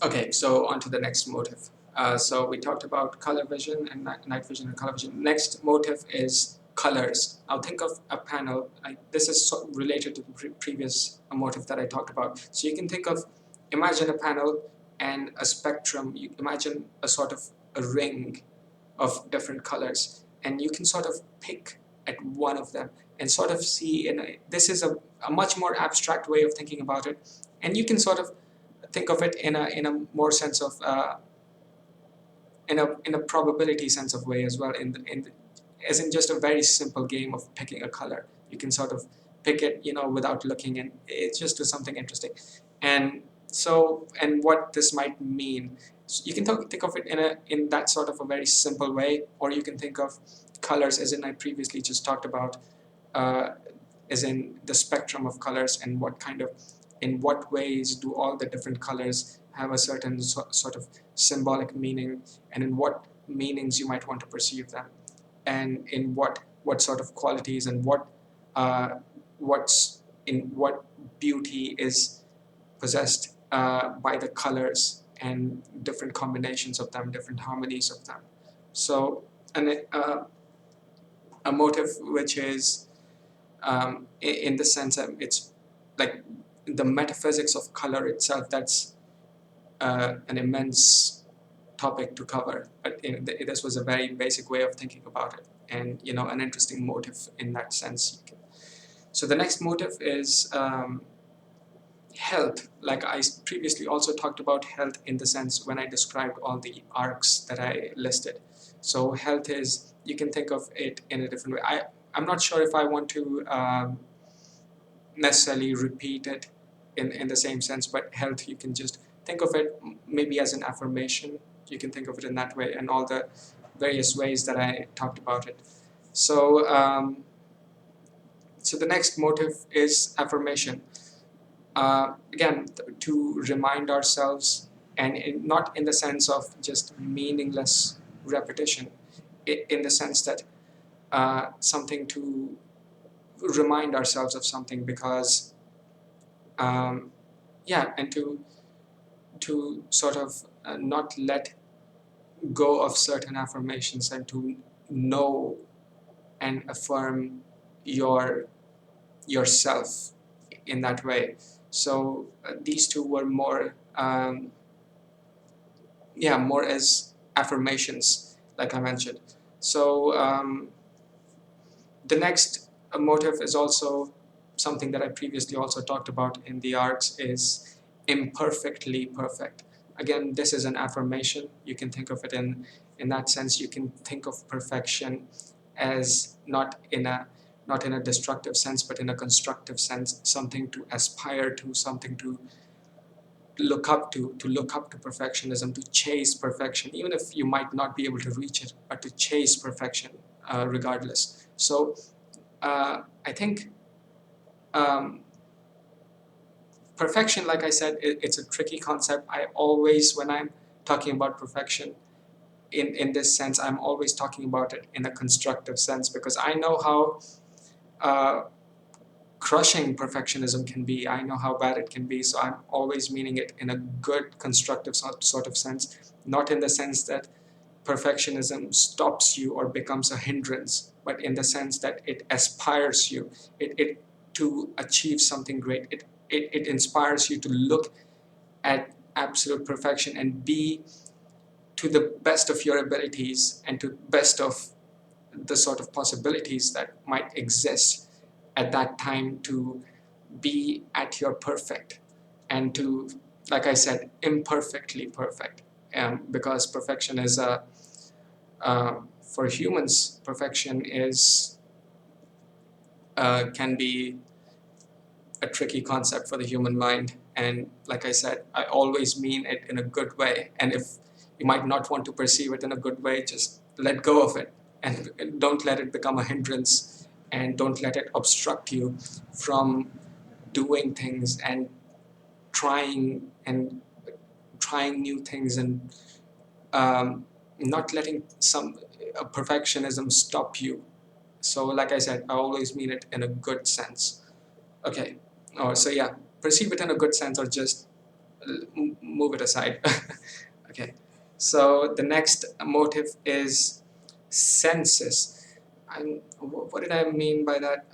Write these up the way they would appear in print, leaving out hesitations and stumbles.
Okay, so on to the next motive. So we talked about color vision and night vision and color vision. Next motive is colors. Now think of a panel. This is related to the previous motive that I talked about. So you can think of, imagine a panel and a spectrum. You imagine a sort of a ring of different colors, and you can sort of pick at one of them and sort of see. This is a much more abstract way of thinking about it, and you can sort of think of it in a more sense of in a probability sense of way as well, as in just a very simple game of picking a color. You can sort of pick it, without looking, and it's just do something interesting. And so, and what this might mean, so you can think of it in that sort of a very simple way, or you can think of colors as in I previously just talked about, uh, as in the spectrum of colors, and in what ways do all the different colors have a certain sort of symbolic meaning, and in what meanings you might want to perceive them, and in what sort of qualities, and what beauty is possessed by the colors and different combinations of them, different harmonies of them. So, a motive which is, in the sense that it's like the metaphysics of color itself. That's an immense topic to cover, but this was a very basic way of thinking about it, and an interesting motive in that sense. So the next motive is health. Like I previously also talked about health in the sense when I described all the arcs that I listed. So health is, you can think of it in a different way. I'm not sure if I want to necessarily repeat it in the same sense, but health, you can just think of it maybe as an affirmation. You can think of it in that way, and all the various ways that I talked about it. So, so the next motive is affirmation. Again, to remind ourselves, and not in the sense of just meaningless repetition, in the sense that something to remind ourselves of something, because yeah, and to sort of not let go of certain affirmations, and to know and affirm your yourself in that way. So these two were more, yeah, more as affirmations, like I mentioned. So the next motive is also something that I previously also talked about in the arts, is imperfectly perfect. Again, this is an affirmation. You can think of it in that sense. You can think of perfection as not in a destructive sense, but in a constructive sense, something to aspire to, something to look up to perfectionism, to chase perfection, even if you might not be able to reach it, but to chase perfection regardless. So I think um, perfection, like I said, it's a tricky concept. I always, when I'm talking about perfection in this sense, I'm always talking about it in a constructive sense, because I know how uh, crushing perfectionism can be. I know how bad it can be. So I'm always meaning it in a good, constructive sort of sense, not in the sense that perfectionism stops you or becomes a hindrance, but in the sense that it aspires you, it to achieve something great. It inspires you to look at absolute perfection and be to the best of your abilities and to best of the sort of possibilities that might exist at that time, to be at your perfect, and to, like I said, imperfectly perfect. Because perfection is a for humans, perfection is can be a tricky concept for the human mind. And like I said, I always mean it in a good way. And if you might not want to perceive it in a good way, just let go of it, and don't let it become a hindrance, and don't let it obstruct you from doing things and trying and trying new things, and not letting some perfectionism stop you. So, like I said, I always mean it in a good sense. Okay. Oh, so yeah, perceive it in a good sense, or just move it aside. Okay, so the next motive is senses. What did I mean by that?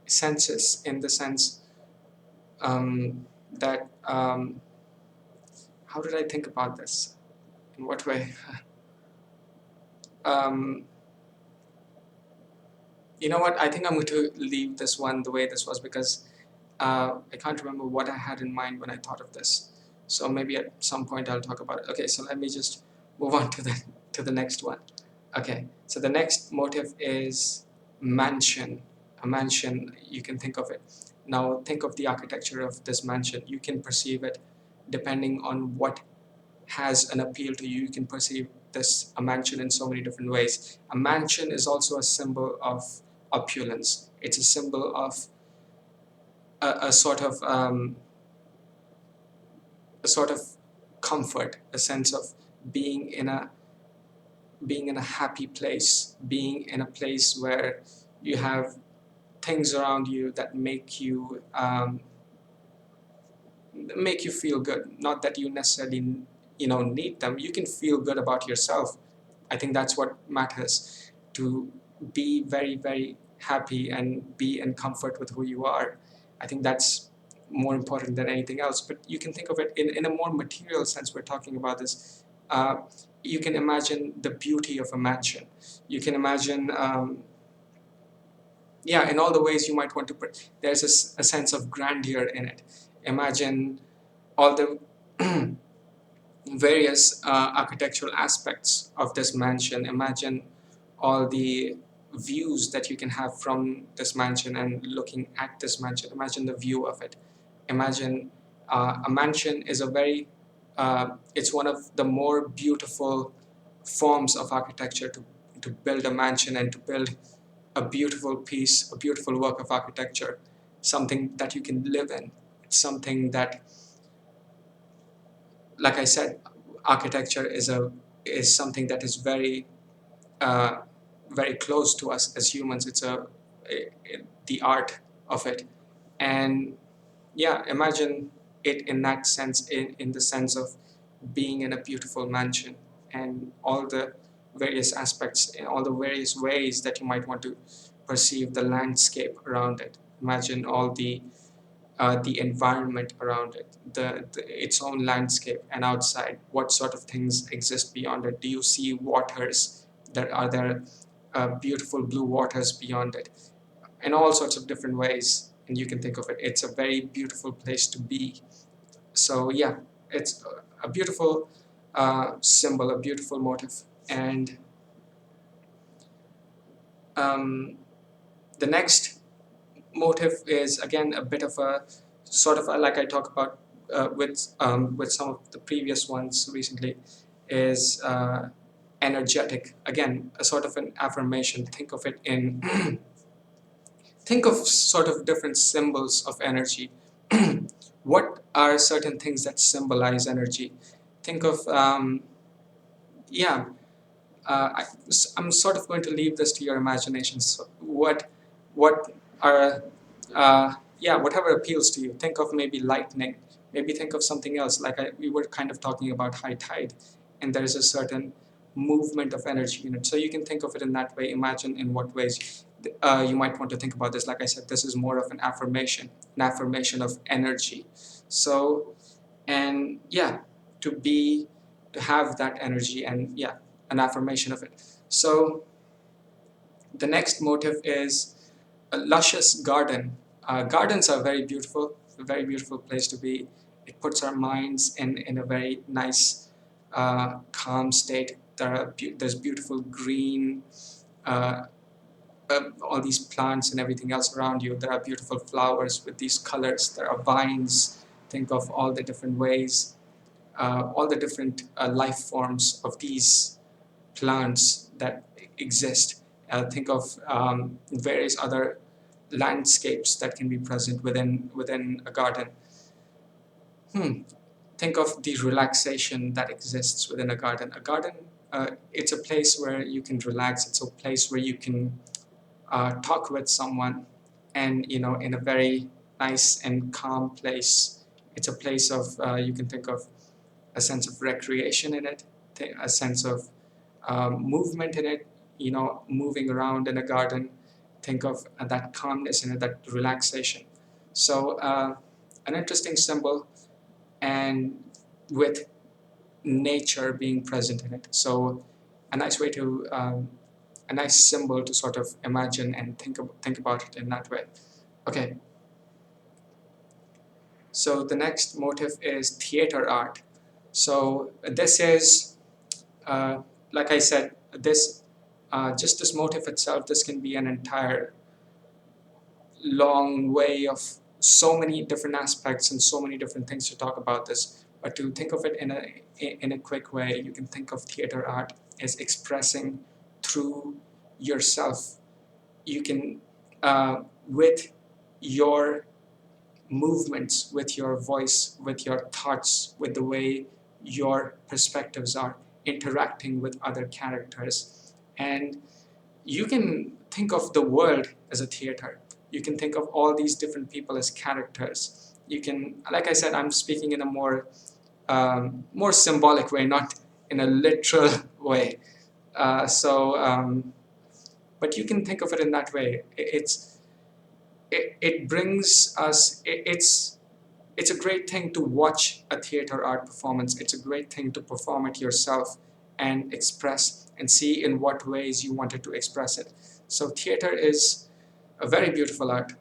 Senses, in the sense that how did I think about this? In what way? um, you know what? I think I'm going to leave this one the way this was, because I can't remember what I had in mind when I thought of this. So maybe at some point I'll talk about it. Okay, so let me just move on to the next one. Okay, so the next motive is mansion. A mansion, you can think of it. Now think of the architecture of this mansion. You can perceive it depending on what has an appeal to you. You can perceive this a mansion in so many different ways. A mansion is also a symbol of opulence. It's a symbol of a sort of a sort of comfort, a sense of being in a being in a happy place, being in a place where you have things around you that make you feel good. Not that you necessarily need them. You can feel good about yourself. I think that's what matters, to be very, very happy and be in comfort with who you are. I think that's more important than anything else. But you can think of it in a more material sense. We're talking about this. Uh, you can imagine the beauty of a mansion. You can imagine, yeah, in all the ways you might want to put, there's a sense of grandeur in it. Imagine all the various architectural aspects of this mansion. Imagine all the views that you can have from this mansion and looking at this mansion. Imagine the view of it. Imagine a mansion is a very, it's one of the more beautiful forms of architecture, to build a mansion and to build a beautiful piece, a beautiful work of architecture, something that you can live in. It's something that, like I said, architecture is something that is very uh, very close to us as humans. It's the art of it, and yeah, imagine it in that sense, in the sense of being in a beautiful mansion, and all the various aspects, in all the various ways that you might want to perceive the landscape around it. Imagine all the environment around it, its own landscape, and outside, what sort of things exist beyond it. Do you see waters? Are there beautiful blue waters beyond it? In all sorts of different ways, and you can think of it. It's a very beautiful place to be. So yeah, it's a beautiful symbol, a beautiful motive, and um, the next motive is again a bit of a sort of like I talk about with some of the previous ones recently, is energetic. Again, a sort of an affirmation. Think of it in think of sort of different symbols of energy. What are certain things that symbolize energy? Think of yeah. I'm sort of going to leave this to your imagination. So what are yeah, whatever appeals to you. Think of maybe lightning. Maybe think of something else. Like we were kind of talking about high tide, and there is a certain movement of energy in it. So you can think of it in that way. Imagine in what ways you might want to think about this. Like I said, this is more of an affirmation of energy. So, and yeah, to be to have that energy, and yeah, an affirmation of it. So the next motive is a luscious garden. Gardens are very beautiful, a very beautiful place to be. It puts our minds in a very nice, calm state. There's beautiful green, uh, all these plants and everything else around you. There are beautiful flowers with these colors. There are vines. Think of all the different ways, all the different life forms of these plants that exist. Think of various other landscapes that can be present within a garden. Think of the relaxation that exists within a garden. A garden, it's a place where you can relax. It's a place where you can talk with someone, and in a very nice and calm place. it's a place of, you can think of a sense of recreation in it, a sense of movement in it, moving around in a garden. Think of that calmness in it, that relaxation. So an interesting symbol, and with nature being present in it. So a nice way to, a nice symbol to sort of imagine and think about it in that way. Okay. So the next motif is theater art. So this is, uh, like I said, this just this motif itself, this can be an entire long way of so many different aspects and so many different things to talk about this. But to think of it in a quick way, you can think of theater art as expressing through yourself. You can, with your movements, with your voice, with your thoughts, with the way your perspectives are interacting with other characters. And you can think of the world as a theater. You can think of all these different people as characters. You can, like I said, I'm speaking in a more symbolic way, not in a literal way. But you can think of it in that way. It brings us. It's a great thing to watch a theater art performance. It's a great thing to perform it yourself and express and see in what ways you wanted to express it. So theater is a very beautiful art,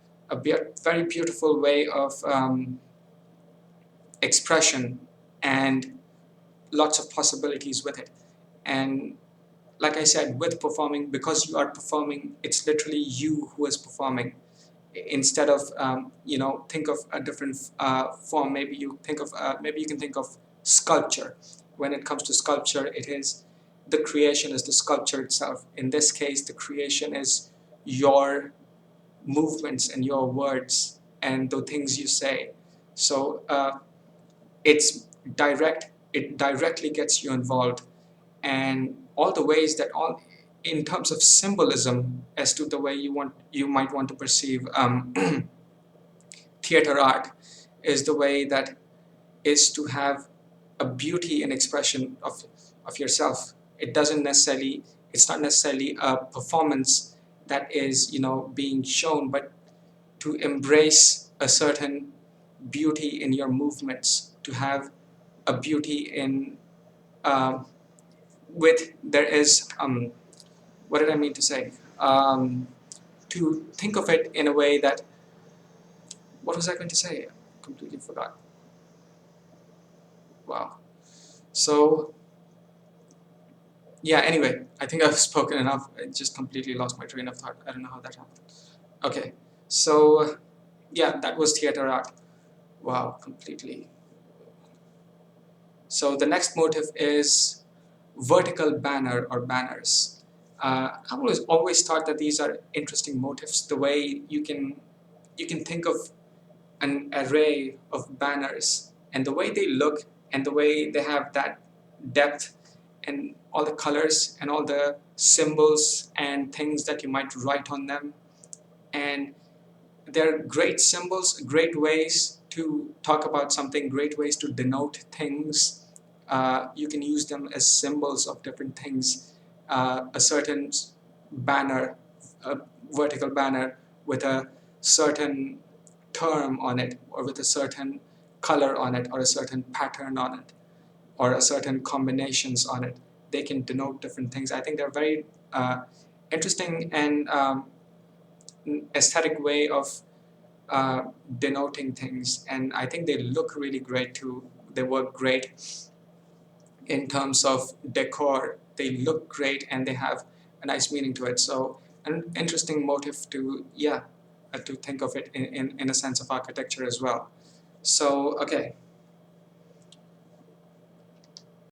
very beautiful way of expression, and lots of possibilities with it. And like I said, with performing, because you are performing, it's literally you who is performing. Instead of, think of a different form. Maybe you can think of sculpture. When it comes to sculpture, it is the creation is the sculpture itself. In this case, the creation is your movements and your words and the things you say. So it's direct. It directly gets you involved, and all the ways that all in terms of symbolism as to the way you might want to perceive theater art is the way that is to have a beauty and expression of yourself. It's not necessarily a performance that is being shown, but to embrace a certain beauty in your movements, to have a beauty in with there is what did I mean to say? To think of it in a way that, what was I going to say? Completely forgot. Wow. So yeah, anyway, I think I've spoken enough. I just completely lost my train of thought. I don't know how that happened. Okay, so yeah, that was theater art. Wow, completely. So the next motif is vertical banner or banners. I always thought that these are interesting motifs. The way you can think of an array of banners, and the way they look, and the way they have that depth, and all the colors and all the symbols and things that you might write on them. And they're great symbols, great ways to talk about something, great ways to denote things. You can use them as symbols of different things. A certain banner, a vertical banner with a certain term on it, or with a certain color on it, or a certain pattern on it, or a certain combinations on it. They can denote different things. I think they're very interesting and aesthetic way of denoting things, and I think they look really great too. They work great in terms of decor. They look great and they have a nice meaning to it. So an interesting motive to, to think of it in a sense of architecture as well. So okay,